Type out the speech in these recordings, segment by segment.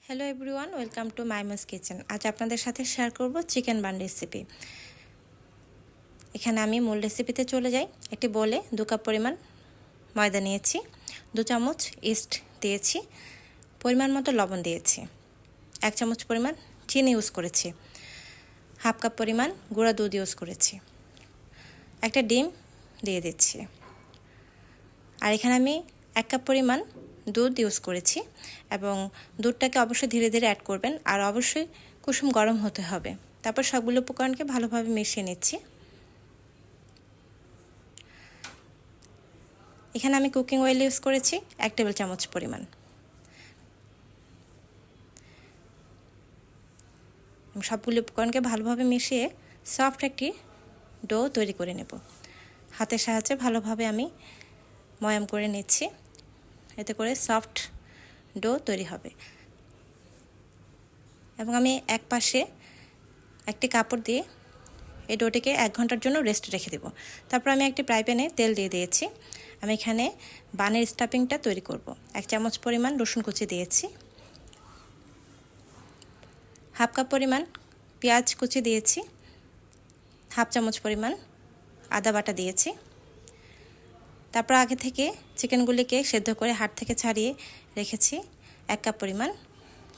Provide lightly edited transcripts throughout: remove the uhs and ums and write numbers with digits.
Hello everyone, welcome to মাইমাস kitchen. আজ আপনাদের সাথে শেয়ার করব চিকেন বান রেসিপি। এখানে আমি মূল রেসিপিতে চলে যাই। একটি বোলে 2 কাপ পরিমাণ ময়দা নিয়েছি, 2 চামচ ইস্ট দিয়েছি, পরিমাণ মতো লবণ দিয়েছি, 1 চামচ পরিমাণ চিনি ইউজ করেছি, হাফ কাপ পরিমাণ গুঁড়া দুধ ইউজ করেছি, একটা ডিম দিয়ে দিচ্ছি। আর এখানে আমি 1 কাপ পরিমাণ দুধ ইউজ করেছি এবং দুধটাকে অবশ্যই ধীরে ধীরে অ্যাড করবেন আর অবশ্যই কুসুম গরম হতে হবে। তারপর সবগুলো উপকরণকে ভালোভাবে মিশিয়ে নিচ্ছি। এখানে আমি কুকিং অয়েল ইউজ করেছি 1 টেবিল চামচ পরিমাণ। সবগুলো উপকরণকে ভালোভাবে মিশিয়ে সফট একটি ডো তৈরি করে নেব। হাতের সাহায্যে ভালোভাবে আমি ময়াম করে নিচ্ছি, এতে করে সফট ডো তৈরি হবে। এবং আমি এক পাশে একটি কাপড় দিয়ে এই ডোটিকে 1 ঘন্টার জন্য রেস্ট রেখে দেব। তারপর আমি একটি ফ্রাই প্যানে তেল দিয়ে দিয়েছি। আমি এখানে বানের স্টাফিংটা তৈরি করব। 1 চামচ পরিমাণ রসুন কুচি দিয়েছি, হাফ কাপ পরিমাণ পেঁয়াজ কুচি দিয়েছি, হাফ চামচ পরিমাণ আদা বাটা দিয়েছি। তারপর আগে থেকে চিকেনগুলিকে সেদ্ধ করে হাড় থেকে ছাড়িয়ে রেখেছি 1 কাপ পরিমাণ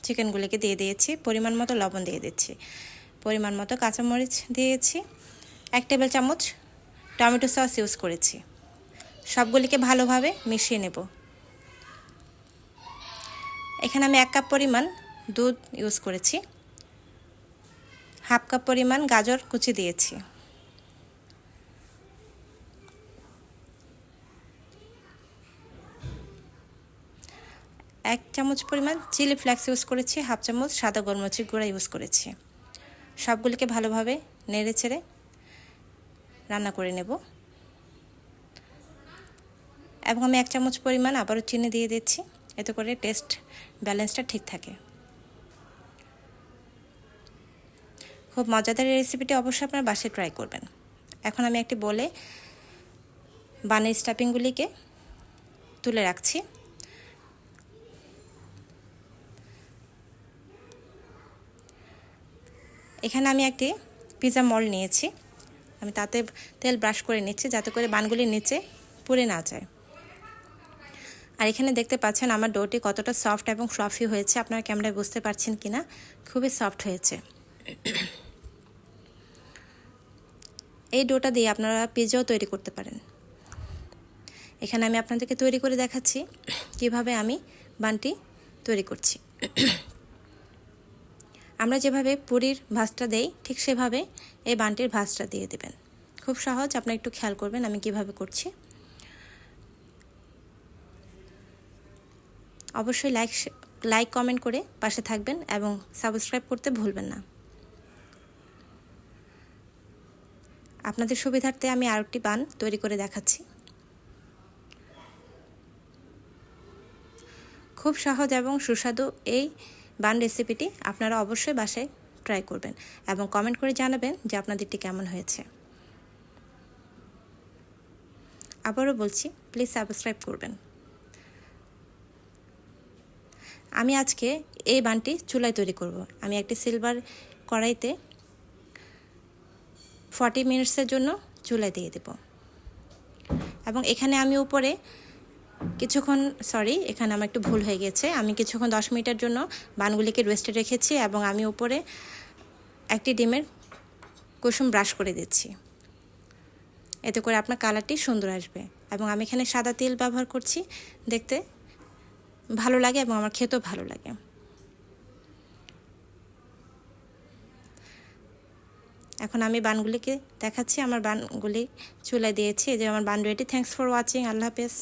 চিকেনগুলিকে দিয়ে দিয়েছি। পরিমাণ মতো লবণ দিয়ে দিচ্ছি, পরিমাণ মতো কাঁচামরিচ দিয়েছি, 1 টেবিল চামচ টমেটো সস ইউজ করেছি। সবগুলিকে ভালোভাবে মিশিয়ে নেব। এখানে আমি 1 কাপ পরিমাণ দুধ ইউজ করেছি, হাফ কাপ পরিমাণ গাজর কুচি দিয়েছি, এক চামচ পরিমাণ চিলি ফ্লেক্স ইউজ করেছি, হাফ চামচ সাদা গোলমরিচের গুঁড়া ইউজ করেছি। সবগুলিকে ভালোভাবে নেড়ে চেড়ে রান্না করে নেব। এবং আমি 1 চামচ পরিমাণ আবারও চিনি দিয়ে দিচ্ছি, এতে করে টেস্ট ব্যালেন্সটা ঠিক থাকে। খুব মজাদার এই রেসিপিটি অবশ্যই আপনারা বাসায় ট্রাই করবেন। এখন আমি একটি বলে বানের স্টাফিংগুলিকে তুলে রাখছি। এখানে আমি একটি পিৎজা মোল্ড নিয়েছি। আমি তাতে তেল ব্রাশ করে নিচ্ছি যাতে করে বানগুলির নিচে পুড়ে না যায়। আর এখানে দেখতে পাচ্ছেন আমার ডোটি কতটা সফট এবং ফ্লাফি হয়েছে। আপনারা ক্যামেরায় বুঝতে পারছেন কিনা, খুবই সফট হয়েছে। এই ডোটা দিয়ে আপনারা পিৎজাও তৈরি করতে পারেন। এখানে আমি আপনাদেরকে তৈরি করে দেখাচ্ছি কিভাবে আমি বানটি তৈরি করছি। আমরা যেভাবে পুরির ভাঁজটা দেই ঠিক সেভাবে এই বানটির ভাঁজটা দিয়ে দেবেন। খুব সহজ, আপনারা একটু খেয়াল করবেন আমি কিভাবে করছি। অবশ্যই লাইক কমেন্ট করে পাশে থাকবেন এবং সাবস্ক্রাইব করতে ভুলবেন না। আপনাদের সুবিধার্থে আমি আরেকটি বান তৈরি করে দেখাচ্ছি। খুব সহজ এবং সুস্বাদু এই বান রেসিপিটি আপনারা অবশ্যই বাসায় ট্রাই করবেন এবং কমেন্ট করে জানাবেন যে আপনাদেরটি কেমন হয়েছে। আবারও বলছি, প্লিজ সাবস্ক্রাইব করবেন। আমি আজকে এই বানটি চুলায় তৈরি করব। আমি একটি সিলভার কড়াইতে 40 মিনিটসের জন্য চুলায় দিয়ে দেব। এবং এখানে আমি উপরে এখানে আমার একটু ভুল হয়ে গেছে। আমি কিছুক্ষণ 10 মিনিটের জন্য বানগুলিকে রেস্টে রেখেছি এবং আমি উপরে একটি ডিমের কুসুম ব্রাশ করে দিচ্ছি, এতে করে আপনার কালারটি সুন্দর আসবে। এবং আমি এখানে সাদা তেল ব্যবহার করছি, দেখতে ভালো লাগে এবং আমার খেতেও ভালো লাগে। এখন আমি বানগুলিকে দেখাচ্ছি। আমার বানগুলি চুলায় দিয়েছি, এই যে আমার bun ready. Thanks for watching. আল্লাহ হাফেজ।